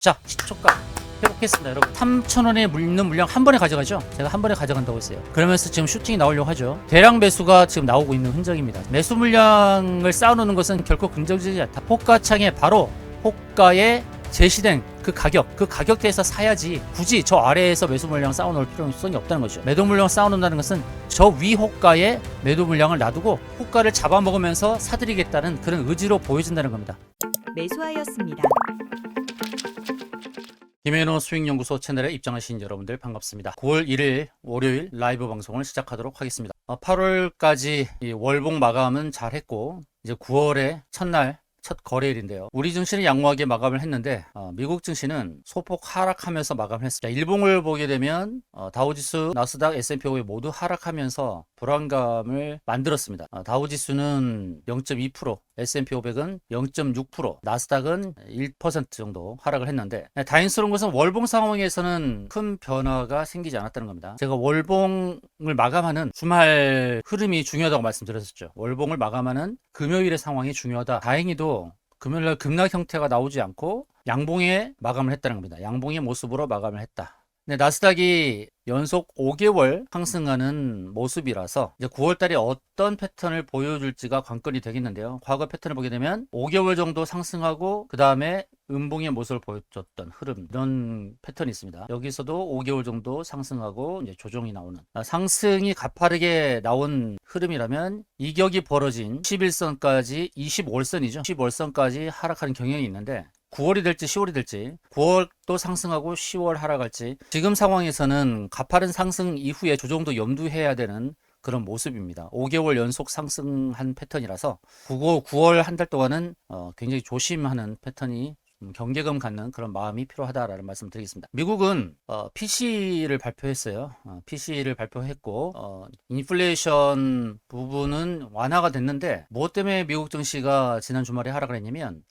자, 시초가 회복했습니다. 여러분 3,000원에 있는 물량 한 번에 가져가죠. 제가 한 번에 가져간다고 했어요. 그러면서 지금 슈팅이 나오려고 하죠. 대량 매수가 지금 나오고 있는 흔적입니다. 매수 물량을 쌓아놓는 것은 결코 긍정적이지 않다. 호가창에 바로 호가에 제시된 그 가격대에서 사야지 굳이 저 아래에서 매수 물량 쌓아놓을 필요성이 없다는 거죠. 매도 물량 쌓아놓는다는 것은 저 위 호가에 매도 물량을 놔두고 호가를 잡아먹으면서 사들이겠다는 그런 의지로 보여진다는 겁니다. 매수하였습니다. 김현호 수익연구소 채널에 입장하신 여러분들 반갑습니다. 9월 1일 월요일 라이브 방송을 시작하도록 하겠습니다. 8월까지 이 월봉 마감은 잘 했고 이제 9월의 첫날 첫 거래일인데요. 우리 증시는 양호하게 마감을 했는데 미국 증시는 소폭 하락하면서 마감을 했습니다. 일봉을 보게 되면 다우지수, 나스닥, S&P500 모두 하락하면서 불안감을 만들었습니다. 다우지수는 0.2%, S&P500은 0.6%, 나스닥은 1% 정도 하락을 했는데 다행스러운 것은 월봉 상황에서는 큰 변화가 생기지 않았다는 겁니다. 제가 월봉을 마감하는 주말 흐름이 중요하다고 말씀드렸었죠. 월봉을 마감하는 금요일의 상황이 중요하다. 다행히도 금요일날 급락 형태가 나오지 않고 양봉에 마감을 했다는 겁니다. 양봉의 모습으로 마감을 했다. 근데 나스닥이 연속 5개월 상승하는 모습이라서 이제 9월달에 어떤 패턴을 보여줄지가 관건이 되겠는데요. 과거 패턴을 보게 되면 5개월 정도 상승하고 그 다음에 음봉의 모습을 보여줬던 흐름, 이런 패턴이 있습니다. 여기서도 5개월 정도 상승하고 이제 조정이 나오는, 상승이 가파르게 나온 흐름이라면 이격이 벌어진 11선까지 25월선이죠. 25월선까지 하락하는 경향이 있는데 9월이 될지 10월이 될지, 9월도 상승하고 10월 하락할지, 지금 상황에서는 가파른 상승 이후에 조정도 염두해야 되는 그런 모습입니다. 5개월 연속 상승한 패턴이라서 9월 한 달 동안은 굉장히 조심하는 패턴이 경계감 갖는 그런 마음이 필요하다라는 말씀 드리겠습니다. 미국은 PC를 발표했어요. PC를 발표했고 인플레이션 부분은 완화가 됐는데 무엇 때문에 미국 증시가 지난 주말에 하락을 했냐면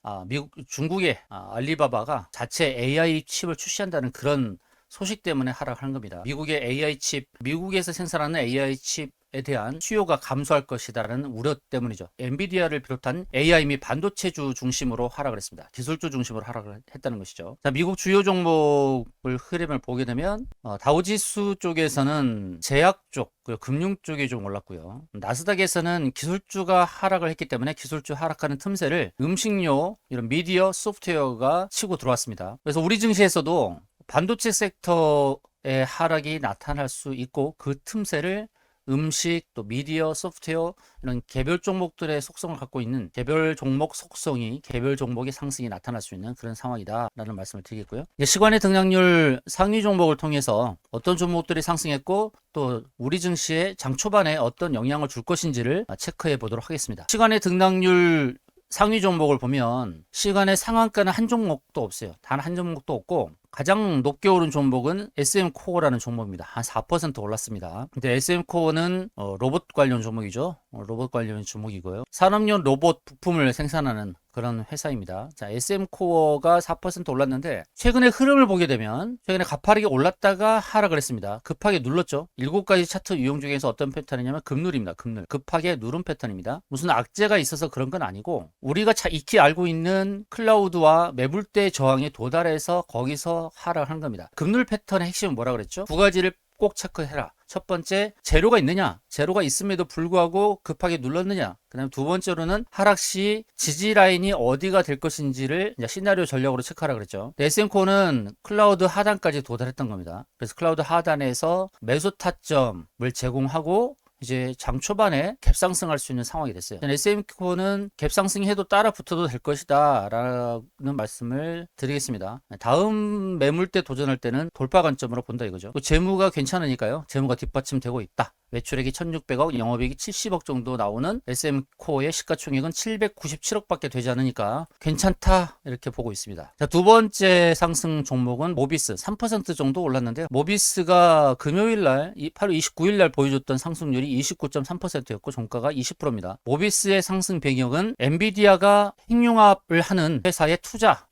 중국의 알리바바가 자체 AI 칩을 출시한다는 그런 소식 때문에 하락한 겁니다. 미국의 AI 칩, 미국에서 생산하는 AI 칩에 대한 수요가 감소할 것이다라는 우려 때문이죠. 엔비디아를 비롯한 AI 및 반도체주 중심으로 하락을 했습니다. 기술주 중심으로 하락을 했다는 것이죠. 자, 미국 주요 종목을 흐름을 보게 되면 다우지수 쪽에서는 제약 쪽, 그리고 금융 쪽이 좀 올랐고요. 나스닥에서는 기술주가 하락을 했기 때문에 기술주 하락하는 틈새를 음식료, 이런 미디어, 소프트웨어가 치고 들어왔습니다. 그래서 우리 증시에서도 반도체 섹터의 하락이 나타날 수 있고 그 틈새를 음식, 또 미디어, 소프트웨어 이런 개별 종목들의 속성을 갖고 있는 개별 종목 속성이 개별 종목의 상승이 나타날 수 있는 그런 상황이다라는 말씀을 드리겠고요. 시간의 등락률 상위 종목을 통해서 어떤 종목들이 상승했고 또 우리 증시에 장 초반에 어떤 영향을 줄 것인지를 체크해 보도록 하겠습니다. 시간의 등락률 상위 종목을 보면 시간의 상한가는 한 종목도 없어요. 단 한 종목도 없고 가장 높게 오른 종목은 SM코어라는 종목입니다. 한 4% 올랐습니다. 근데 SM코어는 로봇 관련 종목이죠. 로봇 관련 종목이고요. 산업용 로봇 부품을 생산하는 그런 회사입니다. 자, SM코어가 4% 올랐는데 최근에 흐름을 보게 되면 최근에 가파르게 올랐다가 하락을 했습니다. 급하게 눌렀죠. 7가지 차트 유형 중에서 어떤 패턴이냐면 급눌입니다. 급눌. 급하게 누른 패턴입니다. 무슨 악재가 있어서 그런 건 아니고 우리가 익히 알고 있는 클라우드와 매물대 저항에 도달해서 거기서 하락한 겁니다. 급눌 패턴의 핵심은 뭐라 그랬죠? 두 가지를 꼭 체크해라. 첫 번째, 재료가 있느냐? 재료가 있음에도 불구하고 급하게 눌렀느냐? 그 다음에 두 번째로는 하락 시 지지 라인이 어디가 될 것인지를 이제 시나리오 전략으로 체크하라 그랬죠. SM코는 클라우드 하단까지 도달했던 겁니다. 그래서 클라우드 하단에서 매수 타점을 제공하고 이제 장 초반에 갭상승할 수 있는 상황이 됐어요. SM코는 갭상승해도 따라 붙어도 될 것이다 라는 말씀을 드리겠습니다. 다음 매물대 도전할 때는 돌파 관점으로 본다 이거죠. 또 재무가 괜찮으니까요. 재무가 뒷받침되고 있다. 매출액이 1600억, 영업이익이 70억 정도 나오는 SM코어의 시가총액은 797억밖에 되지 않으니까 괜찮다 이렇게 보고 있습니다. 자, 두 번째 상승 종목은 모비스 3% 정도 올랐는데요. 모비스가 금요일날 8월 29일날 보여줬던 상승률이 29.3%였고 종가가 20%입니다. 모비스의 상승 배경은 엔비디아가 핵융합을 하는 회사에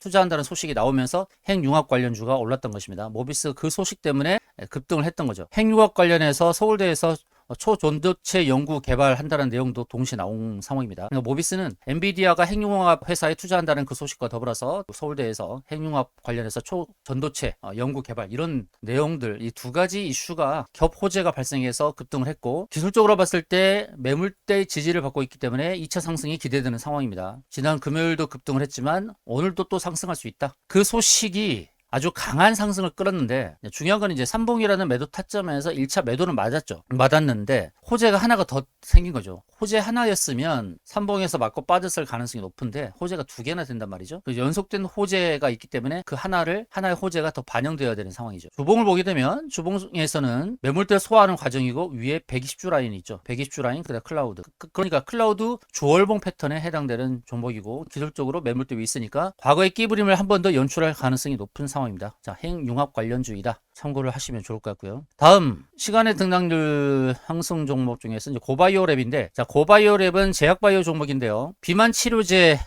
투자한다는 소식이 나오면서 핵융합 관련주가 올랐던 것입니다. 모비스 그 소식 때문에 급등을 했던 거죠. 핵융합 관련해서 서울대에서 초전도체 연구 개발한다는 내용도 동시에 나온 상황입니다. 그러니까 모비스는 엔비디아가 핵융합 회사에 투자한다는 그 소식과 더불어서 서울대에서 핵융합 관련해서 초전도체 연구 개발 이런 내용들 이 두 가지 이슈가 겹 호재가 발생해서 급등을 했고, 기술적으로 봤을 때 매물대 지지를 받고 있기 때문에 2차 상승이 기대되는 상황입니다. 지난 금요일도 급등을 했지만 오늘도 또 상승할 수 있다. 그 소식이 아주 강한 상승을 끌었는데, 중요한 건 이제 삼봉이라는 매도 타점에서 1차 매도는 맞았는데 호재가 하나가 더 생긴 거죠. 호재 하나였으면 삼봉에서 맞고 빠졌을 가능성이 높은데 호재가 두 개나 된단 말이죠. 연속된 호재가 있기 때문에 그 하나의 호재가 더 반영되어야 되는 상황이죠. 주봉을 보게 되면 주봉에서는 매물대 소화하는 과정이고, 위에 120주 라인이 있죠. 120주 라인, 그다음 클라우드. 그러니까 클라우드 주월봉 패턴에 해당되는 종목이고, 기술적으로 매물대 위에 있으니까 과거의 끼부림을 한 번 더 연출할 가능성이 높은 상황입니다. 자, 핵융합 관련주이다. 참고를 하시면 좋을 것 같고요. 다음 시간의 등락률 상승 종목 중에서 이제 고바이오랩인데, 자, 고바이오랩은 제약바이오 종목인데요. 비만 치료제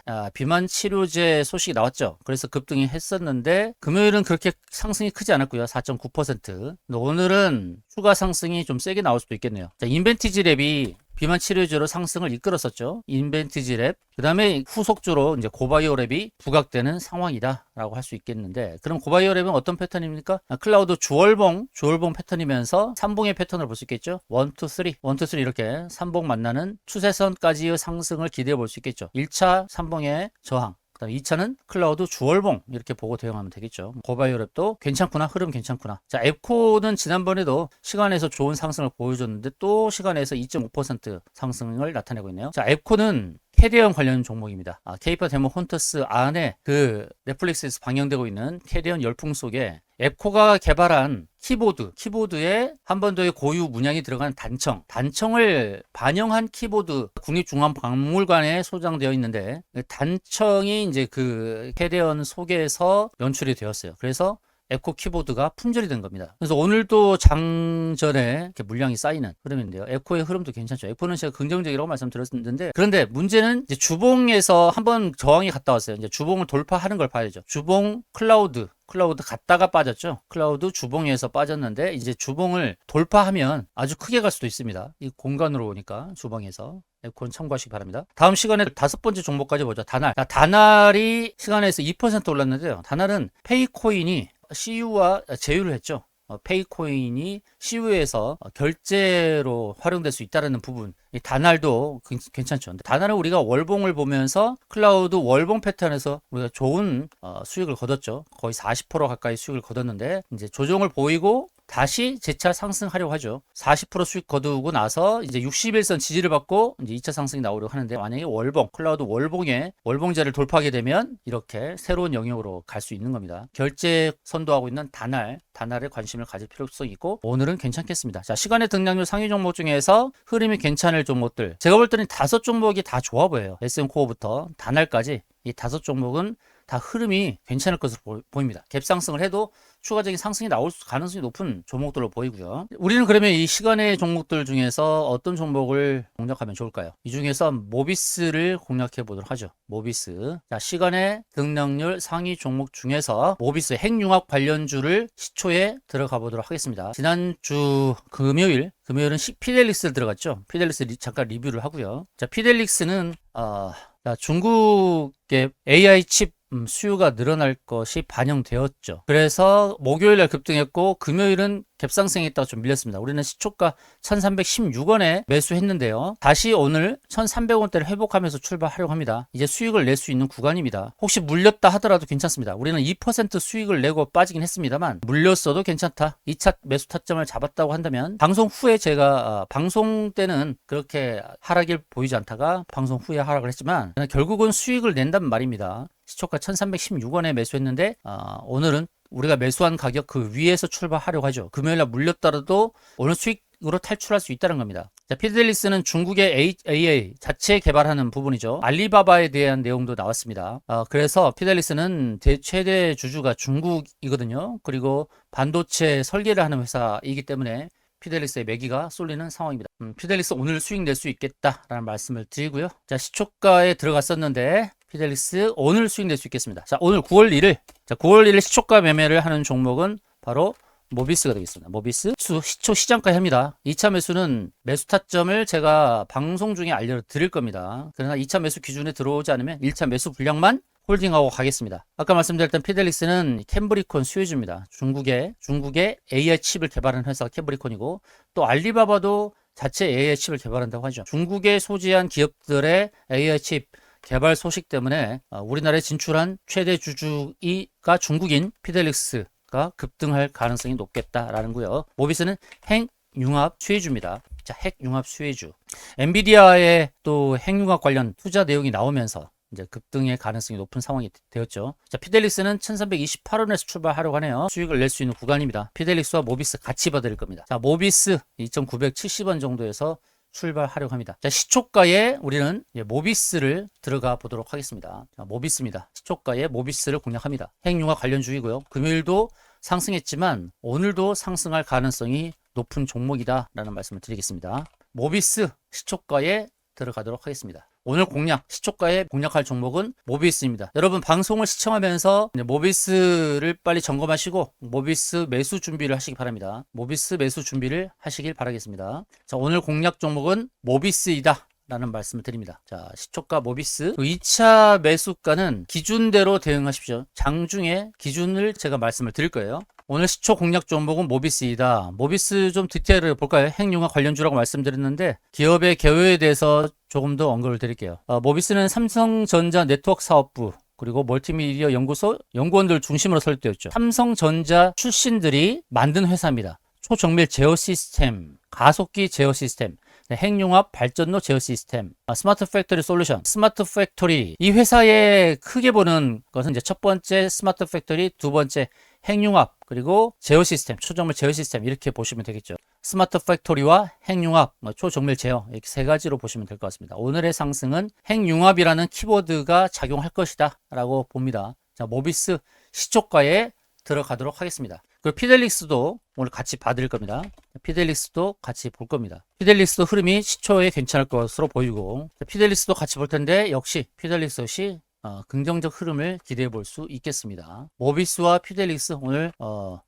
소식이 나왔죠. 그래서 급등이 했었는데 금요일은 그렇게 상승이 크지 않았고요. 4.9%. 오늘은 추가 상승이 좀 세게 나올 수도 있겠네요. 자, 인벤티지랩이 비만 치료제로 상승을 이끌었었죠. 인벤티지랩. 그 다음에 후속주로 이제 고바이오랩이 부각되는 상황이다라고 할 수 있겠는데, 그럼 고바이오랩은 어떤 패턴입니까? 클라우드 주월봉 패턴이면서 삼봉의 패턴을 볼 수 있겠죠. 1, 2, 3 이렇게 3봉 만나는 추세선까지의 상승을 기대해 볼 수 있겠죠. 1차 삼봉의 저항, 그다음 2차는 클라우드 주월봉 이렇게 보고 대응하면 되겠죠. 고바이오랩도 괜찮구나, 흐름 괜찮구나. 자, 앱코는 지난번에도 시간에서 좋은 상승을 보여줬는데 또 시간에서 2.5% 상승을 나타내고 있네요. 자, 앱코는 캐리언 관련 종목입니다. 케이퍼 데모 혼터스 안에 그 넷플릭스에서 방영되고 있는 캐리언 열풍 속에 앱코가 개발한 키보드에 한반도의 고유 문양이 들어간 단청을 반영한 키보드 국립중앙박물관에 소장되어 있는데, 단청이 이제 그 캐리언 속에서 연출이 되었어요. 그래서 앱코 키보드가 품절이 된 겁니다. 그래서 오늘도 장전에 이렇게 물량이 쌓이는 흐름인데요. 앱코의 흐름도 괜찮죠. 앱코는 제가 긍정적이라고 말씀드렸는데, 그런데 문제는 이제 주봉에서 한번 저항이 갔다 왔어요. 이제 주봉을 돌파하는 걸 봐야죠. 주봉 클라우드 갔다가 빠졌죠. 클라우드 주봉에서 빠졌는데 이제 주봉을 돌파하면 아주 크게 갈 수도 있습니다. 이 공간으로 오니까 주봉에서. 앱코는 참고하시기 바랍니다. 다음 시간에 5번째 종목까지 보죠. 다날이 시간에서 2% 올랐는데요. 다날은 페이코인이 CU와 제휴를 했죠. 페이코인이 CU에서 결제로 활용될 수 있다는 부분, 이 다날도 괜찮죠. 근데 다날은 우리가 월봉을 보면서 클라우드 월봉 패턴에서 우리가 좋은 수익을 거뒀죠. 거의 40% 가까이 수익을 거뒀는데, 이제 조정을 보이고 다시 재차 상승하려고 하죠. 40% 수익 거두고 나서 이제 61선 지지를 받고 이제 2차 상승이 나오려고 하는데, 만약에 클라우드 월봉제를 돌파하게 되면 이렇게 새로운 영역으로 갈 수 있는 겁니다. 결제 선도하고 있는 다날에 관심을 가질 필요성이 있고, 오늘은 괜찮겠습니다. 자, 시간의 등락률 상위 종목 중에서 흐름이 괜찮을 종목들, 제가 볼 때는 5종목이 다 좋아 보여요. SM 코어부터 다날까지 이 5종목은 다 흐름이 괜찮을 것으로 보입니다. 갭상승을 해도 추가적인 상승이 나올 가능성이 높은 종목들로 보이고요. 우리는 그러면 이 시간의 종목들 중에서 어떤 종목을 공략하면 좋을까요? 이 중에서 모비스를 공략해 보도록 하죠. 모비스. 자, 시간의 등락률 상위 종목 중에서 모비스 핵융합 관련주를 시초에 들어가 보도록 하겠습니다. 지난주 금요일은 피델릭스 들어갔죠. 피델릭스 잠깐 리뷰를 하고요. 자, 피델릭스는 중국의 AI 칩 수요가 늘어날 것이 반영되었죠. 그래서 목요일날 급등했고 금요일은 갭상승했다가 좀 밀렸습니다. 우리는 시초가 1316원에 매수했는데요. 다시 오늘 1300원대를 회복하면서 출발하려고 합니다. 이제 수익을 낼 수 있는 구간입니다. 혹시 물렸다 하더라도 괜찮습니다. 우리는 2% 수익을 내고 빠지긴 했습니다만, 물렸어도 괜찮다. 2차 매수 타점을 잡았다고 한다면, 방송 후에 제가 방송 때는 그렇게 하락일 보이지 않다가 방송 후에 하락을 했지만 결국은 수익을 낸단 말입니다. 시초가 1316원에 매수했는데 오늘은 우리가 매수한 가격 그 위에서 출발하려고 하죠. 금요일날 물렸더라도 오늘 수익으로 탈출할 수 있다는 겁니다. 자, 피델릭스는 중국의 AA 자체 개발하는 부분이죠. 알리바바에 대한 내용도 나왔습니다. 그래서 피델릭스는 최대 주주가 중국이거든요. 그리고 반도체 설계를 하는 회사이기 때문에 피델릭스의 매기가 쏠리는 상황입니다. 피델릭스 오늘 수익 낼 수 있겠다라는 말씀을 드리고요. 자, 시초가에 들어갔었는데 피델릭스 오늘 수익 낼 수 있겠습니다. 자, 오늘 9월 1일 시초가 매매를 하는 종목은 바로 모비스가 되겠습니다. 모비스 시초 시장가에 합니다. 2차 매수는 매수 타점을 제가 방송 중에 알려드릴 겁니다. 그러나 2차 매수 기준에 들어오지 않으면 1차 매수 분량만 홀딩하고 가겠습니다. 아까 말씀드렸던 피델릭스는 캠브리콘 수혜주입니다. 중국의 AI 칩을 개발하는 회사가 캠브리콘이고, 또 알리바바도 자체 AI 칩을 개발한다고 하죠. 중국에 소재한 기업들의 AI 칩 개발 소식 때문에 우리나라에 진출한 최대 주주가 중국인 피델릭스가 급등할 가능성이 높겠다라는 거요. 모비스는 핵융합 수혜주입니다. 자, 핵융합 수혜주. 엔비디아의 또 핵융합 관련 투자 내용이 나오면서 이제 급등의 가능성이 높은 상황이 되었죠. 자, 피델릭스는 1328원에서 출발하려고 하네요. 수익을 낼 수 있는 구간입니다. 피델릭스와 모비스 같이 봐드릴 겁니다. 자, 모비스 2,970원 정도에서 출발하려고 합니다. 자, 시초가에 우리는 모비스를 들어가 보도록 하겠습니다. 자, 모비스입니다. 시초가에 모비스를 공략합니다. 핵융합 관련주이고요. 금요일도 상승했지만 오늘도 상승할 가능성이 높은 종목이다라는 말씀을 드리겠습니다. 모비스 시초가에 들어가도록 하겠습니다. 오늘 시초가에 공략할 종목은 모비스입니다. 여러분 방송을 시청하면서 모비스를 빨리 점검하시고 모비스 매수 준비를 하시기 바랍니다. 모비스 매수 준비를 하시길 바라겠습니다. 자, 오늘 공략 종목은 모비스이다 라는 말씀을 드립니다. 자, 시초가 모비스 2차 매수가는 기준대로 대응하십시오. 장중에 기준을 제가 말씀을 드릴 거예요. 오늘 시초 공략 종목은 모비스이다. 모비스 좀 디테일을 볼까요? 핵융합 관련주라고 말씀드렸는데 기업의 개요에 대해서 조금 더 언급을 드릴게요. 모비스는 삼성전자 네트워크 사업부 그리고 멀티미디어 연구소 연구원들 중심으로 설립되었죠. 삼성전자 출신들이 만든 회사입니다. 초정밀 제어 시스템, 가속기 제어 시스템, 핵융합 발전로 제어 시스템, 스마트 팩토리 솔루션, 스마트 팩토리. 이 회사의 크게 보는 것은 이제 첫 번째 스마트 팩토리, 두 번째 핵융합, 그리고 제어 시스템, 초정밀 제어 시스템 이렇게 보시면 되겠죠. 스마트 팩토리와 핵융합, 초정밀 제어 이렇게 세 가지로 보시면 될 것 같습니다. 오늘의 상승은 핵융합이라는 키워드가 작용할 것이다 라고 봅니다. 자, 모비스 시초가에 들어가도록 하겠습니다. 그리고 피델릭스도 오늘 같이 봐드릴 겁니다. 피델릭스도 같이 볼 겁니다. 피델릭스도 흐름이 시초에 괜찮을 것으로 보이고, 피델릭스도 같이 볼 텐데 역시 피델릭스 역시 긍정적 흐름을 기대해 볼 수 있겠습니다. 모비스와 피델릭스 오늘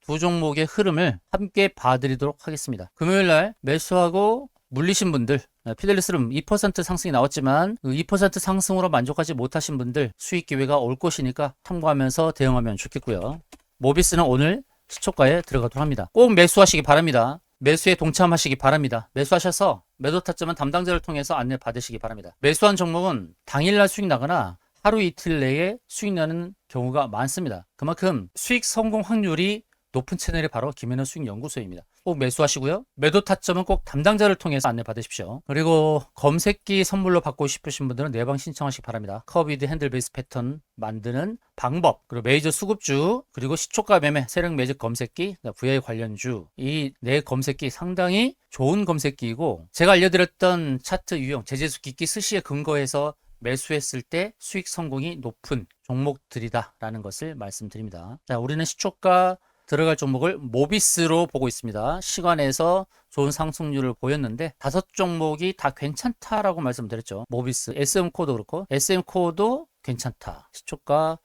두 종목의 흐름을 함께 봐드리도록 하겠습니다. 금요일날 매수하고 물리신 분들, 피델릭스는 2% 상승이 나왔지만 그 2% 상승으로 만족하지 못하신 분들 수익 기회가 올 것이니까 참고하면서 대응하면 좋겠고요. 모비스는 오늘 시초가에 들어가도록 합니다. 꼭 매수하시기 바랍니다. 매수에 동참하시기 바랍니다. 매수하셔서 매도 타점은 담당자를 통해서 안내 받으시기 바랍니다. 매수한 종목은 당일날 수익 나거나 하루 이틀 내에 수익 나는 경우가 많습니다. 그만큼 수익 성공 확률이 높은 채널이 바로 김현우 수익연구소입니다. 꼭 매수하시고요. 매도 타점은 꼭 담당자를 통해서 안내 받으십시오. 그리고 검색기 선물로 받고 싶으신 분들은 내방 신청하시기 바랍니다. 커비드 핸들 베이스 패턴 만드는 방법, 그리고 메이저 수급주, 그리고 시초가 매매, 세력 매직 검색기, VI 관련주, 이 네 검색기 상당히 좋은 검색기이고, 제가 알려드렸던 차트 유형, 제재수 기기 스시에 근거해서 매수했을 때 수익 성공이 높은 종목들이다라는 것을 말씀드립니다. 자, 우리는 시초가 들어갈 종목을 모비스로 보고 있습니다. 시간에서 좋은 상승률을 보였는데 5종목이 다 괜찮다라고 말씀드렸죠. 모비스, SM코도 그렇고 SM코도 괜찮다. 시초가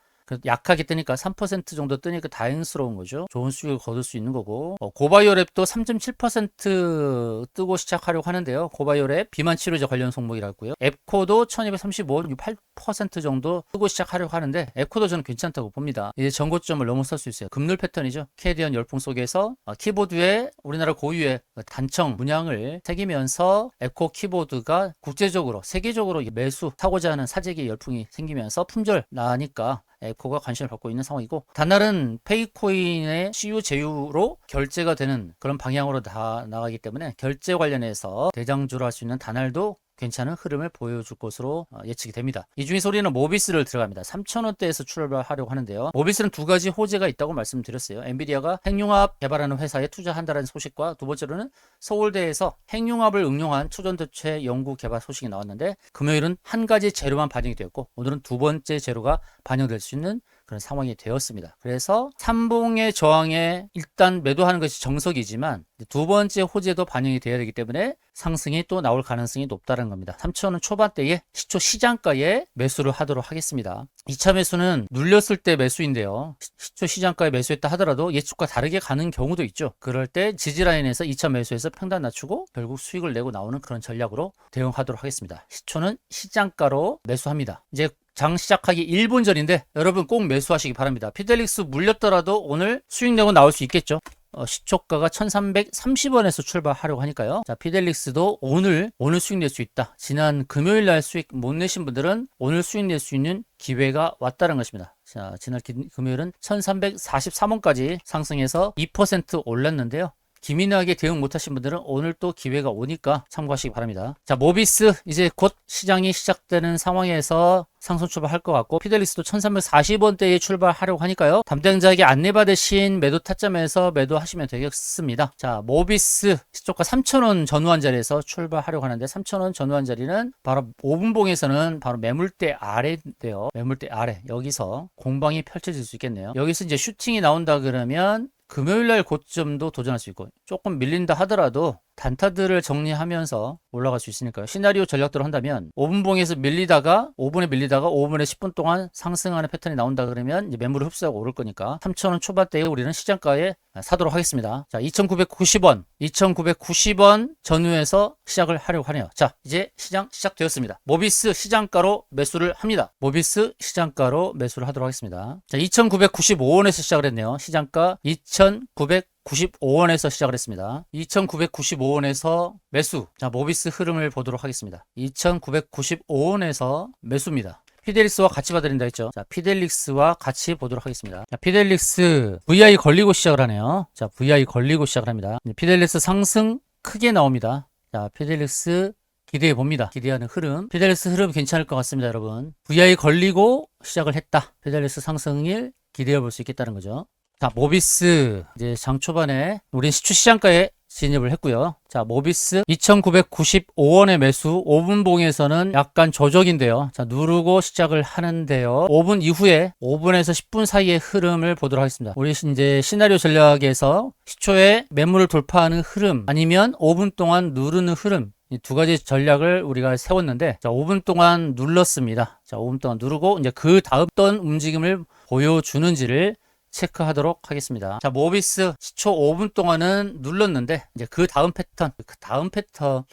약하게 뜨니까 3% 정도 뜨니까 다행스러운 거죠. 좋은 수익을 거둘 수 있는 거고, 고바이오랩도 3.7% 뜨고 시작하려고 하는데요. 고바이오랩 비만 치료제 관련 종목이라고요. 앱코도 1235, 8% 정도 뜨고 시작하려고 하는데 앱코도 저는 괜찮다고 봅니다. 이제 전고점을 넘어설 수 있어요. 급물 패턴이죠. 캐디언 열풍 속에서 키보드에 우리나라 고유의 단청 문양을 새기면서 앱코 키보드가 국제적으로 세계적으로 매수 사고자 하는 사재기 열풍이 생기면서 품절 나니까 에코가 관심을 받고 있는 상황이고, 단날은 페이코인의 CU 제휴로 결제가 되는 그런 방향으로 나가기 때문에 결제 관련해서 대장주로 할 수 있는 단날도 괜찮은 흐름을 보여줄 것으로 예측이 됩니다. 이 중에서 우리는 모비스를 들어갑니다. 3,000원대에서 출발하려고 하는데요. 모비스는 두 가지 호재가 있다고 말씀드렸어요. 엔비디아가 핵융합 개발하는 회사에 투자한다는 소식과, 두 번째로는 서울대에서 핵융합을 응용한 초전도체 연구 개발 소식이 나왔는데, 금요일은 한 가지 재료만 반영이 되었고 오늘은 두 번째 재료가 반영될 수 있는 그런 상황이 되었습니다. 그래서 삼봉의 저항에 일단 매도하는 것이 정석이지만 두 번째 호재도 반영이 돼야 되기 때문에 상승이 또 나올 가능성이 높다는 겁니다. 3,000원 초반대에 시초 시장가에 매수를 하도록 하겠습니다. 2차 매수는 눌렸을 때 매수인데요. 시초 시장가에 매수했다 하더라도 예측과 다르게 가는 경우도 있죠. 그럴 때 지지라인에서 2차 매수해서 평단 낮추고 결국 수익을 내고 나오는 그런 전략으로 대응하도록 하겠습니다. 시초는 시장가로 매수합니다. 이제 장 시작하기 1분 전인데 여러분 꼭 매수하시기 바랍니다. 피델릭스 물렸더라도 오늘 수익 내고 나올 수 있겠죠. 시초가가 1330원에서 출발하려고 하니까요. 자, 피델릭스도 오늘 수익 낼 수 있다. 지난 금요일 날 수익 못 내신 분들은 오늘 수익 낼 수 있는 기회가 왔다는 것입니다. 자, 지난 금요일은 1343원까지 상승해서 2% 올랐는데요. 기민하게 대응 못하신 분들은 오늘 또 기회가 오니까 참고하시기 바랍니다. 자, 모비스 이제 곧 시장이 시작되는 상황에서 상승 출발할 것 같고 피델릭스도 1340원대에 출발하려고 하니까요. 담당자에게 안내받으신 매도 타점에서 매도하시면 되겠습니다. 자, 모비스 시초가 3,000원 전후한 자리에서 출발하려고 하는데 3,000원 전후한 자리는 바로 5분봉에서는 바로 매물대 아래인데요. 매물대 아래 여기서 공방이 펼쳐질 수 있겠네요. 여기서 이제 슈팅이 나온다 그러면 금요일날 고점도 도전할 수 있고 조금 밀린다 하더라도 단타들을 정리하면서 올라갈 수 있으니까요. 시나리오 전략대로 한다면 5분봉에서 밀리다가 5분에 10분 동안 상승하는 패턴이 나온다 그러면 이제 매물을 흡수하고 오를 거니까 3,000원 초반대에 우리는 시장가에 사도록 하겠습니다. 자, 2,990원 전후에서 시작을 하려고 하네요. 자, 이제 시장 시작되었습니다. 모비스 시장가로 매수를 합니다. 모비스 시장가로 매수를 하도록 하겠습니다. 자, 2,995원에서 시작을 했네요. 시장가 2,995원에서 시작을 했습니다. 2,995원에서 매수. 자, 모비스 흐름을 보도록 하겠습니다. 2,995원에서 매수입니다. 피델릭스와 같이 봐드린다 했죠. 자, 피델릭스와 같이 보도록 하겠습니다. 자, 피델릭스 VI 걸리고 시작을 하네요. 자, VI 걸리고 시작을 합니다. 피델릭스 상승 크게 나옵니다. 자, 피델릭스 기대해 봅니다. 기대하는 흐름. 피델릭스 흐름 괜찮을 것 같습니다, 여러분. VI 걸리고 시작을 했다. 피델릭스 상승일 기대해 볼 수 있겠다는 거죠. 자, 모비스 이제 장 초반에 우린 시초 시장가에 진입을 했고요. 자, 모비스 2,995원의 매수 5분봉에서는 약간 조정인데요. 자, 누르고 시작을 하는데요. 5분 이후에 5분에서 10분 사이의 흐름을 보도록 하겠습니다. 우리 이제 시나리오 전략에서 시초에 매물을 돌파하는 흐름 아니면 5분 동안 누르는 흐름 이 두 가지 전략을 우리가 세웠는데 자, 5분 동안 눌렀습니다. 자, 5분 동안 누르고 이제 그 다음 어떤 움직임을 보여주는지를 체크하도록 하겠습니다. 자, 모비스 시초 5분 동안은 눌렀는데 이제 그 다음 패턴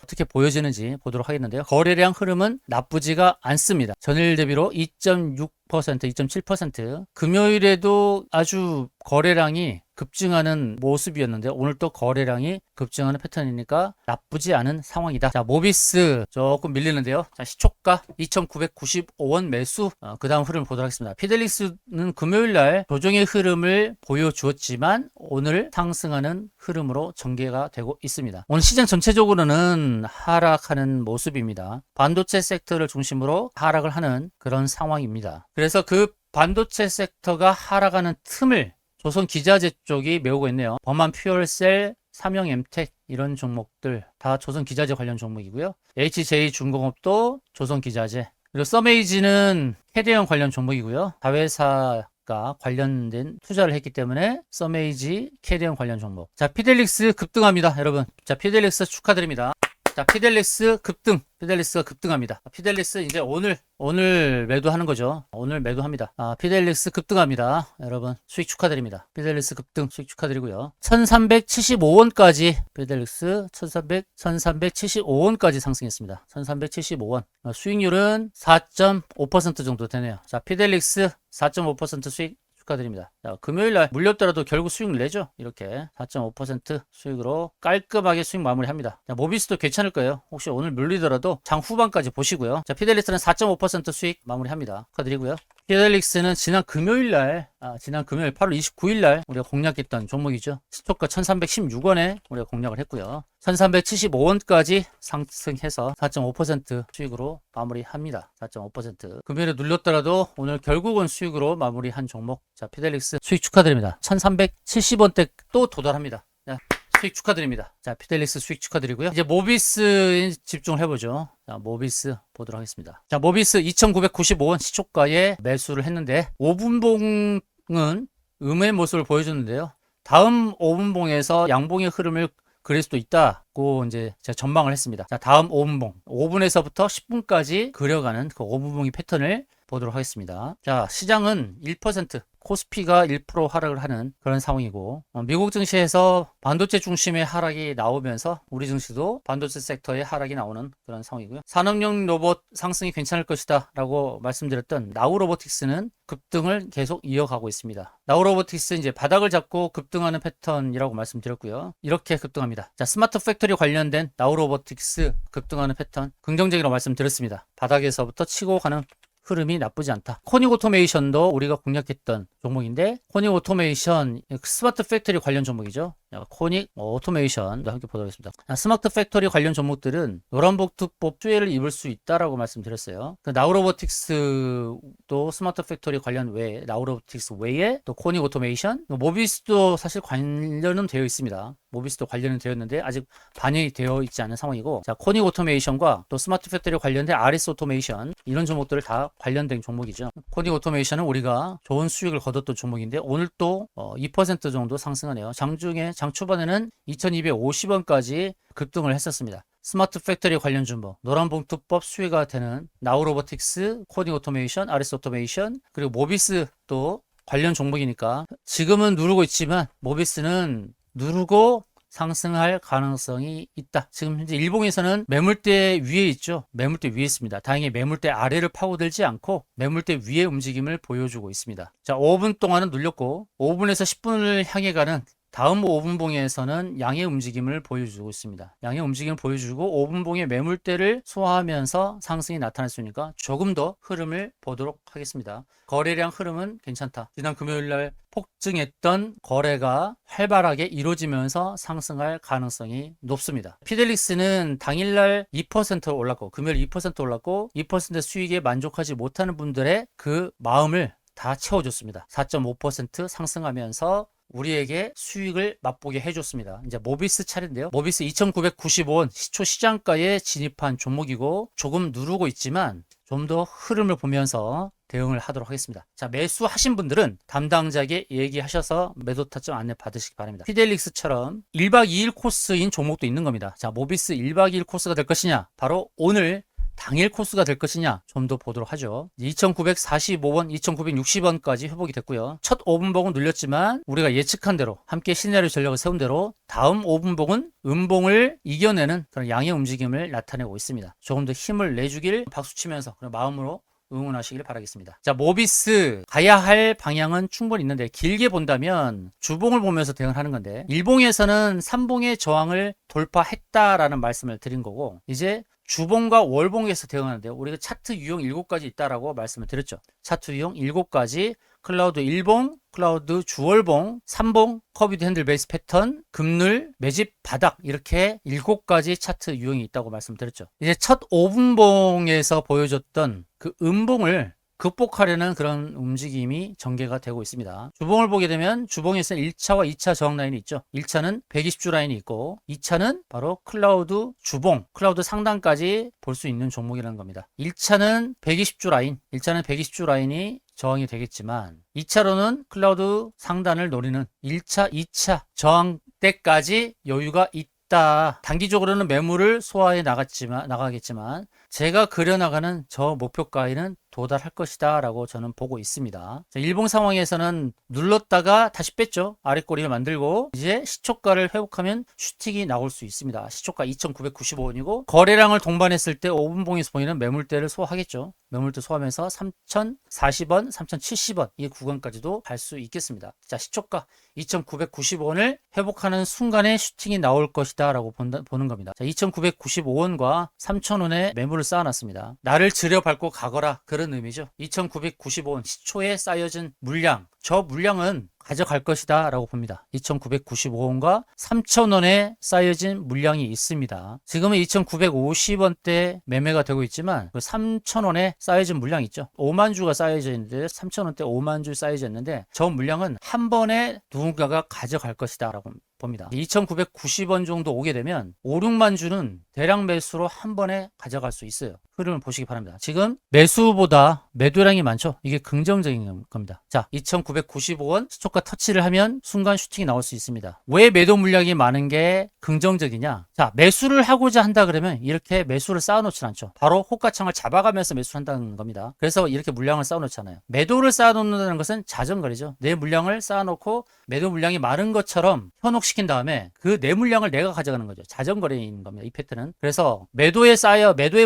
어떻게 보여지는지 보도록 하겠는데요. 거래량 흐름은 나쁘지가 않습니다. 전일 대비로 2.6%, 2.7% 금요일에도 아주 거래량이 급증하는 모습이었는데 오늘 또 거래량이 급증하는 패턴이니까 나쁘지 않은 상황이다. 자, 모비스 조금 밀리는데요. 자, 시초가 2,995원 매수 그 다음 흐름을 보도록 하겠습니다. 피델릭스는 금요일날 조정의 흐름을 보여주었지만 오늘 상승하는 흐름으로 전개가 되고 있습니다. 오늘 시장 전체적으로는 하락하는 모습입니다. 반도체 섹터를 중심으로 하락을 하는 그런 상황입니다. 그래서 그 반도체 섹터가 하락하는 틈을 조선 기자재 쪽이 메우고 있네요. 범한 퓨얼셀, 삼형 엠텍 이런 종목들 다 조선 기자재 관련 종목이고요. HJ 중공업도 조선 기자재. 그리고 서메이지는 캐대형 관련 종목이고요. 다회사가 관련된 투자를 했기 때문에 서메이지 캐대형 관련 종목. 자, 피델릭스 급등합니다, 여러분. 자, 피델릭스 축하드립니다. 자, 피델릭스 급등. 피델릭스가 급등합니다. 피델릭스 이제 오늘 매도하는 거죠. 오늘 매도합니다. 피델릭스 급등합니다. 여러분 수익 축하드립니다. 피델릭스 급등 수익 축하드리고요. 1375원까지 피델릭스 1375원까지 상승했습니다. 1375원. 수익률은 4.5% 정도 되네요. 자, 피델릭스 4.5% 수익 축하드립니다. 자, 금요일날 물렸더라도 결국 수익을 내죠. 이렇게 4.5% 수익으로 깔끔하게 수익 마무리합니다. 자, 모비스도 괜찮을 거예요. 혹시 오늘 물리더라도 장 후반까지 보시고요. 자, 피델릭스는 4.5% 수익 마무리합니다. 축하드리고요. 피델릭스는 지난 금요일 8월 29일날 우리가 공략했던 종목이죠. 시초가 1316원에 우리가 공략을 했고요. 1375원까지 상승해서 4.5% 수익으로 마무리합니다. 4.5%. 금요일에 눌렸더라도 오늘 결국은 수익으로 마무리한 종목. 자, 피델릭스 수익 축하드립니다. 1370원대 또 도달합니다. 자, 수익 축하드립니다. 자, 피델릭스 수익 축하드리고요. 이제 모비스 집중을 해보죠. 자, 모비스 보도록 하겠습니다. 자, 모비스 2,995원 시초가에 매수를 했는데 5분봉은 음의 모습을 보여줬는데요. 다음 5분봉에서 양봉의 흐름을 그릴 수도 있다고 이제 제가 전망을 했습니다. 자, 다음 5분봉 5분에서부터 10분까지 그려가는 그 5분봉의 패턴을 보도록 하겠습니다. 자, 시장은 1%, 코스피가 1% 하락을 하는 그런 상황이고, 미국 증시에서 반도체 중심의 하락이 나오면서 우리 증시도 반도체 섹터의 하락이 나오는 그런 상황이고요. 산업용 로봇 상승이 괜찮을 것이다 라고 말씀드렸던 나우로보틱스는 급등을 계속 이어가고 있습니다. 나우로보틱스 이제 바닥을 잡고 급등하는 패턴이라고 말씀드렸고요. 이렇게 급등합니다. 자, 스마트 팩토리 관련된 나우로보틱스 급등하는 패턴 긍정적이라고 말씀드렸습니다. 바닥에서부터 치고 가는 흐름이 나쁘지 않다. 코닉 오토메이션도 우리가 공략했던 종목인데, 코닉 오토메이션 스마트 팩토리 관련 종목이죠. 코닉 오토메이션도 함께 보도록 하겠습니다. 스마트 팩토리 관련 종목들은 노란복투법 수혜를 입을 수 있다라고 말씀드렸어요. 그 나우로보틱스도 스마트 팩토리 관련 외에, 나우로보틱스 외에 또 코닉 오토메이션, 모비스도 사실 관련은 되어 있습니다. 모비스도 관련은 되었는데 아직 반영이 되어 있지 않은 상황이고, 자, 코닉 오토메이션과 또 스마트 팩토리 관련된 RS 오토메이션, 이런 종목들을 다 관련된 종목이죠. 코닉 오토메이션은 우리가 좋은 수익을 거뒀던 종목인데 오늘 또 2% 정도 상승하네요. 장 초반에는 2250원까지 급등을 했었습니다. 스마트 팩토리 관련 종목, 노란봉투법 수혜가 되는 나우로보틱스, 코닉 오토메이션, RS 오토메이션, 그리고 모비스도 관련 종목이니까 지금은 누르고 있지만 모비스는 누르고 상승할 가능성이 있다. 지금 현재 일봉에서는 매물대 위에 있죠. 매물대 위에 있습니다. 다행히 매물대 아래를 파고들지 않고 매물대 위에 움직임을 보여주고 있습니다. 자, 5분 동안은 눌렸고 5분에서 10분을 향해 가는 다음 5분봉에서는 양의 움직임을 보여주고 있습니다. 양의 움직임을 보여주고 5분봉의 매물대를 소화하면서 상승이 나타났으니까 조금 더 흐름을 보도록 하겠습니다. 거래량 흐름은 괜찮다. 지난 금요일날 폭증했던 거래가 활발하게 이루어지면서 상승할 가능성이 높습니다. 피델릭스는 당일날 2% 올랐고, 금요일 2% 올랐고, 2% 수익에 만족하지 못하는 분들의 그 마음을 다 채워줬습니다. 4.5% 상승하면서 우리에게 수익을 맛보게 해줬습니다. 이제 모비스 차례인데요. 모비스 2,995원 시초 시장가에 진입한 종목이고, 조금 누르고 있지만 좀 더 흐름을 보면서 대응을 하도록 하겠습니다. 자, 매수하신 분들은 담당자에게 얘기하셔서 매도 타점 안내 받으시기 바랍니다. 피델릭스처럼 1박 2일 코스인 종목도 있는 겁니다. 자, 모비스 1박 2일 코스가 될 것이냐, 바로 오늘 당일 코스가 될 것이냐 좀 더 보도록 하죠. 2,945원, 2,960원까지 회복이 됐고요. 첫 5분봉은 눌렸지만 우리가 예측한 대로, 함께 시나리오 전략을 세운 대로 다음 5분봉은 음봉을 이겨내는 그런 양의 움직임을 나타내고 있습니다. 조금 더 힘을 내주길 박수치면서 그런 마음으로 응원하시길 바라겠습니다. 자, 모비스 가야 할 방향은 충분히 있는데, 길게 본다면 주봉을 보면서 대응을 하는 건데, 일봉에서는 3봉의 저항을 돌파했다라는 말씀을 드린 거고, 이제 주봉과 월봉에서 대응하는데요. 우리가 차트 유형 7가지 있다라고 말씀을 드렸죠. 차트 유형 7가지, 클라우드 1봉, 클라우드 주월봉, 3봉, 커비드 핸들 베이스 패턴, 급늘, 매집 바닥, 이렇게 7가지 차트 유형이 있다고 말씀드렸죠. 이제 첫 5분봉에서 보여줬던 그 음봉을 극복하려는 그런 움직임이 전개가 되고 있습니다. 주봉을 보게 되면 주봉에서 1차와 2차 저항 라인이 있죠. 1차는 120주 라인이 있고 2차는 바로 클라우드 주봉, 클라우드 상단까지 볼 수 있는 종목이라는 겁니다. 1차는 120주 라인, 1차는 120주 라인이 저항이 되겠지만 2차로는 클라우드 상단을 노리는 1차, 2차 저항대까지 여유가 있다. 단기적으로는 매물을 소화해 나가겠지만 제가 그려나가는 저 목표가에는 도달할 것이다 라고 저는 보고 있습니다. 자, 일봉 상황에서는 눌렀다가 다시 뺐죠. 아랫꼬리를 만들고 이제 시초가를 회복하면 슈팅이 나올 수 있습니다. 시초가 2,995원이고 거래량을 동반했을 때 5분봉에서 보이는 매물대를 소화하겠죠. 매물대 소화하면서 3,040원, 3,070원 이 구간까지도 갈 수 있겠습니다. 자, 시초가 2,995원을 회복하는 순간에 슈팅이 나올 것이다 라고 보는 겁니다. 자, 2,995원과 3,000원의 매물을 쌓아놨습니다. 나를 들여밟고 가거라, 그런 의미죠. 2,995원 시초에 쌓여진 물량, 저 물량은 가져갈 것이다 라고 봅니다. 2,995원과 3,000원에 쌓여진 물량이 있습니다. 지금은 2,950원대 매매가 되고 있지만 그 3,000원에 쌓여진 물량이 있죠. 5만 주가 쌓여져 있는데 3,000원대 5만 주 쌓여져 있는데 저 물량은 한 번에 누군가가 가져갈 것이다 라고 봅니다. 2,990원 정도 오게 되면 5, 6만 주는 대량 매수로 한 번에 가져갈 수 있어요. 흐름을 보시기 바랍니다. 지금 매수보다 매도량이 많죠. 이게 긍정적인 겁니다. 자, 2,995원 스토커 터치를 하면 순간 슈팅이 나올 수 있습니다. 왜 매도 물량이 많은 게 긍정적이냐? 자, 매수를 하고자 한다 그러면 이렇게 매수를 쌓아놓지 않죠. 바로 호가창을 잡아가면서 매수를 한다는 겁니다. 그래서 이렇게 물량을 쌓아놓잖아요. 매도를 쌓아놓는다는 것은 자전거리죠. 내 물량을 쌓아놓고 매도 물량이 많은 것처럼 현혹시킨 다음에 그 내 물량을 내가 가져가는 거죠. 자전거리인 겁니다. 이 패턴은. 그래서 매도의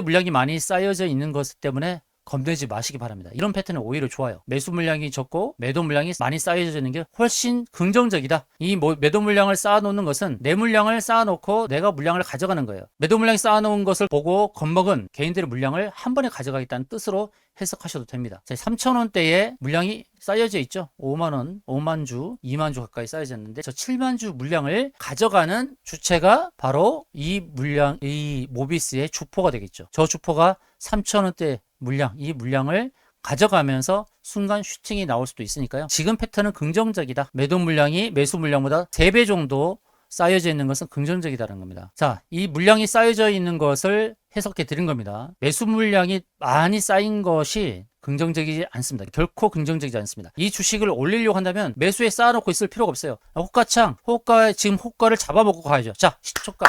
물량이 많이 쌓여져 있는 것 때문에 겁내지 마시기 바랍니다. 이런 패턴은 오히려 좋아요. 매수 물량이 적고 매도 물량이 많이 쌓여져 있는 게 훨씬 긍정적이다. 이 매도 물량을 쌓아놓는 것은 내 물량을 쌓아놓고 내가 물량을 가져가는 거예요. 매도 물량이 쌓아놓은 것을 보고 겁먹은 개인들의 물량을 한 번에 가져가겠다는 뜻으로 해석하셔도 됩니다. 3,000원대에 물량이 쌓여져 있죠. 5만원, 5만 주, 2만 주 가까이 쌓여졌는데 저 7만 주 물량을 가져가는 주체가 바로 이 모비스의 주포가 되겠죠. 저 주포가 3,000원대 물량, 이 물량을 가져가면서 순간 슈팅이 나올 수도 있으니까요. 지금 패턴은 긍정적이다. 매도 물량이 매수 물량보다 3배 정도 쌓여져 있는 것은 긍정적이다는 겁니다. 자, 이 물량이 쌓여져 있는 것을 해석해 드린 겁니다. 매수 물량이 많이 쌓인 것이 긍정적이지 않습니다. 결코 긍정적이지 않습니다. 이 주식을 올리려고 한다면 매수에 쌓아놓고 있을 필요가 없어요. 지금 호가를 잡아먹고 가야죠. 자, 시초가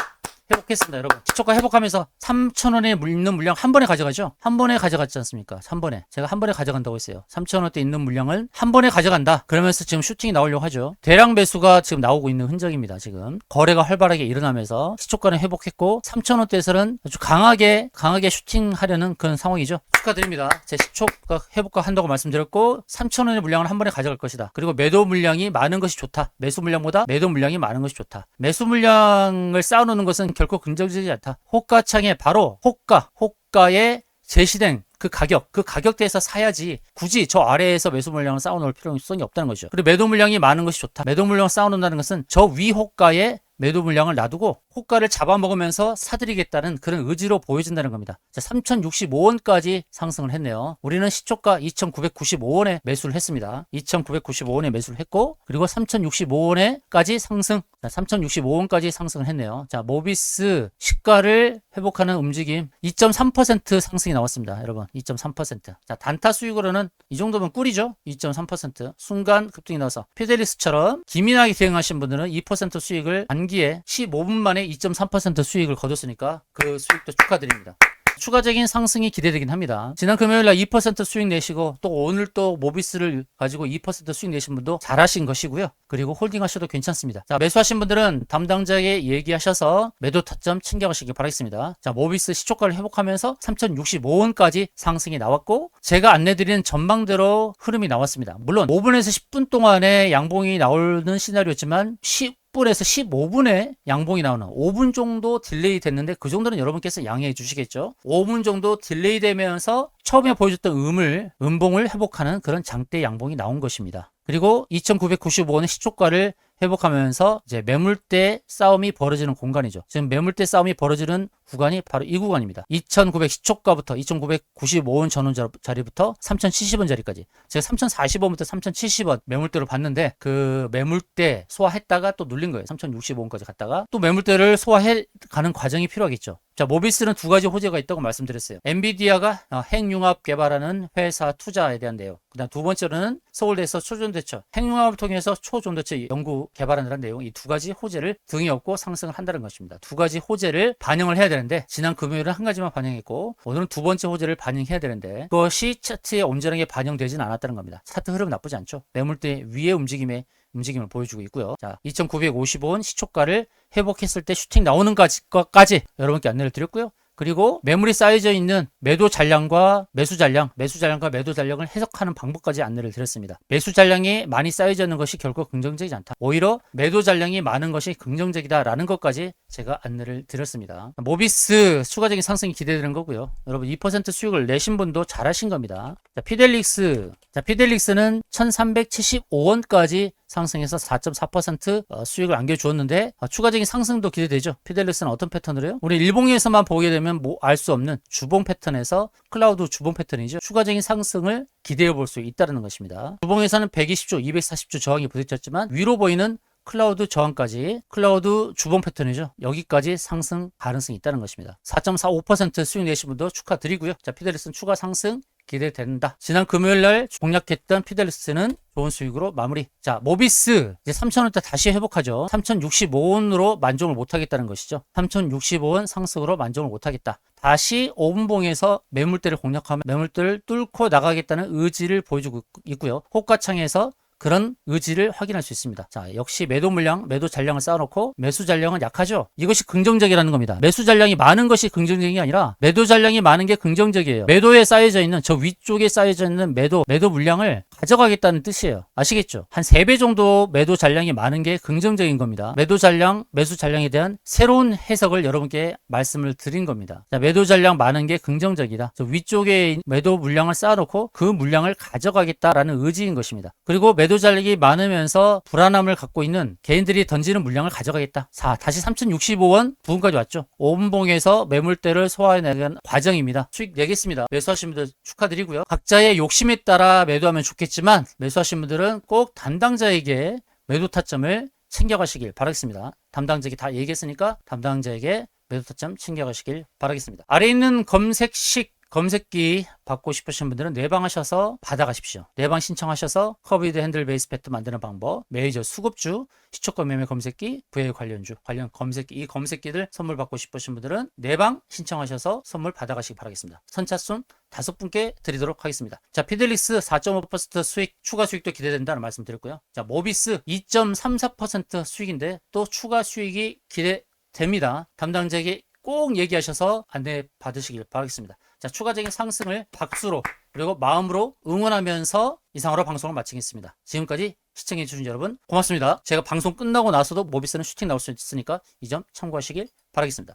회복했습니다, 여러분. 시초가 회복하면서 3,000원에 있는 물량 한 번에 가져가죠. 한 번에 가져갔지 않습니까? 한 번에. 제가 한 번에 가져간다고 했어요. 3,000원대 있는 물량을 한 번에 가져간다. 그러면서 지금 슈팅이 나오려고 하죠. 대량 매수가 지금 나오고 있는 흔적입니다. 지금 거래가 활발하게 일어나면서 시초가는 회복했고 3,000원대에서는 아주 강하게 슈팅하려는 그런 상황이죠. 축하드립니다. 제 시초가 회복가 한다고 말씀드렸고 3,000원의 물량을 한 번에 가져갈 것이다. 그리고 매도 물량이 많은 것이 좋다. 매수 물량보다 매도 물량이 많은 것이 좋다. 매수 물량을 쌓아놓는 것은 결코 긍정적이지 않다. 호가창에 바로 호가에 제시된 그 가격대에서 사야지 굳이 저 아래에서 매수 물량을 쌓아놓을 필요성이 없다는 거죠. 그리고 매도 물량이 많은 것이 좋다. 매도 물량을 쌓아놓는다는 것은 저 위 호가에 매도 물량을 놔두고 호가를 잡아먹으면서 사들이겠다는 그런 의지로 보여진다는 겁니다. 자, 3,065원까지 상승을 했네요. 우리는 시초가 2,995원에 매수를 했습니다. 2,995원에 매수를 했고 그리고 3,065원에까지 상승. 자, 3,065원까지 상승을 했네요. 자, 모비스 시가를 회복하는 움직임 2.3% 상승이 나왔습니다. 여러분 2.3%. 자, 단타 수익으로는 이 정도면 꿀이죠. 2.3% 순간 급등이 나와서 피델리스처럼 기민하게 대응하신 분들은 2% 수익을 단기에 15분 만에 2.3% 수익을 거뒀으니까 그 수익도 축하드립니다. 추가적인 상승이 기대되긴 합니다. 지난 금요일날 2% 수익 내시고 또 오늘 또 모비스를 가지고 2% 수익 내신 분도 잘하신 것이고요. 그리고 홀딩하셔도 괜찮습니다. 자, 매수하신 분들은 담당자에게 얘기하셔서 매도 타점 챙겨가시기 바라겠습니다. 자, 모비스 시초가를 회복하면서 3,065원까지 상승이 나왔고 제가 안내드리는 전망대로 흐름이 나왔습니다. 물론 5분에서 10분 동안에 양봉이 나오는 시나리오였지만 10분에서 15분에 양봉이 나오는 5분 정도 딜레이 됐는데 그 정도는 여러분께서 양해해 주시겠죠. 5분 정도 딜레이 되면서 처음에 보여줬던 음봉을 회복하는 그런 장대 양봉이 나온 것입니다. 그리고 2,995원의 시초가를 회복하면서 이제 매물대 싸움이 벌어지는 공간이죠. 지금 매물대 싸움이 벌어지는 구간이 바로 이 구간입니다. 2,900 시초가부터 2,995원 전원 자리부터 3,070원 자리까지. 제가 3,040원부터 3,070원 매물대로 봤는데 그 매물대 소화했다가 또 눌린 거예요. 3,065원까지 갔다가 또 매물대를 소화해 가는 과정이 필요하겠죠. 자, 모비스는 두 가지 호재가 있다고 말씀드렸어요. 엔비디아가 핵융합 개발하는 회사 투자에 대한 내용. 그다음 두 번째로는 서울대에서 초전도체 핵융합을 통해서 초전도체 연구 개발하는 내용. 이 두 가지 호재를 등에 업고 상승을 한다는 것입니다. 두 가지 호재를 반영을 해야 되는데 지난 금요일은 한 가지만 반영했고 오늘은 두 번째 호재를 반영해야 되는데 그것이 차트에 온전하게 반영되지는 않았다는 겁니다. 차트 흐름 나쁘지 않죠. 매물대 위의 움직임을 보여주고 있고요. 자, 2,950원 시초가를 회복했을 때 슈팅 나오는 것까지 여러분께 안내를 드렸고요. 그리고 매물이 쌓여져 있는 매도 잔량과 매수 잔량을 해석하는 방법까지 안내를 드렸습니다. 매수 잔량이 많이 쌓여져 있는 것이 결코 긍정적이지 않다. 오히려 매도 잔량이 많은 것이 긍정적이다라는 것까지 제가 안내를 드렸습니다. 모비스 추가적인 상승이 기대되는 거고요. 여러분 2% 수익을 내신 분도 잘하신 겁니다. 자, 피델릭스는 1,375원까지 상승해서 4.4% 수익을 안겨주었는데 추가적인 상승도 기대되죠. 피델릭스는 어떤 패턴으로 해요? 우리 일봉에서만 보게 되면 알 수 없는 주봉 패턴에서 클라우드 주봉 패턴이죠. 추가적인 상승을 기대해 볼 수 있다는 것입니다. 주봉에서는 120주, 240주 저항이 부딪혔지만 위로 보이는 클라우드 저항까지, 클라우드 주봉 패턴이죠. 여기까지 상승 가능성이 있다는 것입니다. 4.45% 수익 내신 분도 축하드리고요. 자, 피델리스는 추가 상승 기대된다. 지난 금요일 날 공략했던 피델리스는 좋은 수익으로 마무리. 자, 모비스 이제 3,000원대 다시 회복하죠. 3,065원으로 만족을 못하겠다는 것이죠. 3,065원 상승으로 만족을 못하겠다. 다시 5분봉에서 매물대를 공략하면 매물대를 뚫고 나가겠다는 의지를 보여주고 있고요. 호가창에서 그런 의지를 확인할 수 있습니다. 자, 역시 매도 물량, 매도 잔량을 쌓아놓고 매수 잔량은 약하죠. 이것이 긍정적이라는 겁니다. 매수 잔량이 많은 것이 긍정적인 게 아니라 매도 잔량이 많은 게 긍정적이에요. 매도에 쌓여져 있는 저 위쪽에 쌓여져 있는 매도 물량을 가져가겠다는 뜻이에요. 아시겠죠? 한 3배 정도 매도 잔량이 많은 게 긍정적인 겁니다. 매도 잔량, 매수 잔량에 대한 새로운 해석을 여러분께 말씀을 드린 겁니다. 자, 매도 잔량 많은 게 긍정적이다. 저 위쪽에 매도 물량을 쌓아놓고 그 물량을 가져가겠다라는 의지인 것입니다. 그리고 매도 잔량이 많으면서 불안함을 갖고 있는 개인들이 던지는 물량을 가져가겠다. 자, 다시 3,065원 부근까지 왔죠. 5분봉에서 매물대를 소화해내는 과정입니다. 수익 내겠습니다. 매수하신 분들 축하드리고요. 각자의 욕심에 따라 매도하면 좋겠지만 매수하신 분들은 꼭 담당자에게 매도 타점을 챙겨가시길 바라겠습니다. 담당자에게 다 얘기했으니까 담당자에게 매도 타점 챙겨가시길 바라겠습니다. 아래 있는 검색기 받고 싶으신 분들은 내방하셔서 받아가십시오. 내방 신청하셔서 커비드 핸들 베이스 패트 만드는 방법, 메이저 수급주, 시초가 매매 검색기, VA 관련주, 관련 검색기, 이 검색기들 선물 받고 싶으신 분들은 내방 신청하셔서 선물 받아가시기 바라겠습니다. 선착순 5분께 드리도록 하겠습니다. 자, 피델리스 4.5% 수익, 추가 수익도 기대된다는 말씀 드렸고요. 자, 모비스 2.34% 수익인데 또 추가 수익이 기대됩니다. 담당자에게 꼭 얘기하셔서 안내 받으시길 바라겠습니다. 자, 추가적인 상승을 박수로 그리고 마음으로 응원하면서 이상으로 방송을 마치겠습니다. 지금까지 시청해주신 여러분 고맙습니다. 제가 방송 끝나고 나서도 모비스는 슈팅 나올 수 있으니까 이 점 참고하시길 바라겠습니다.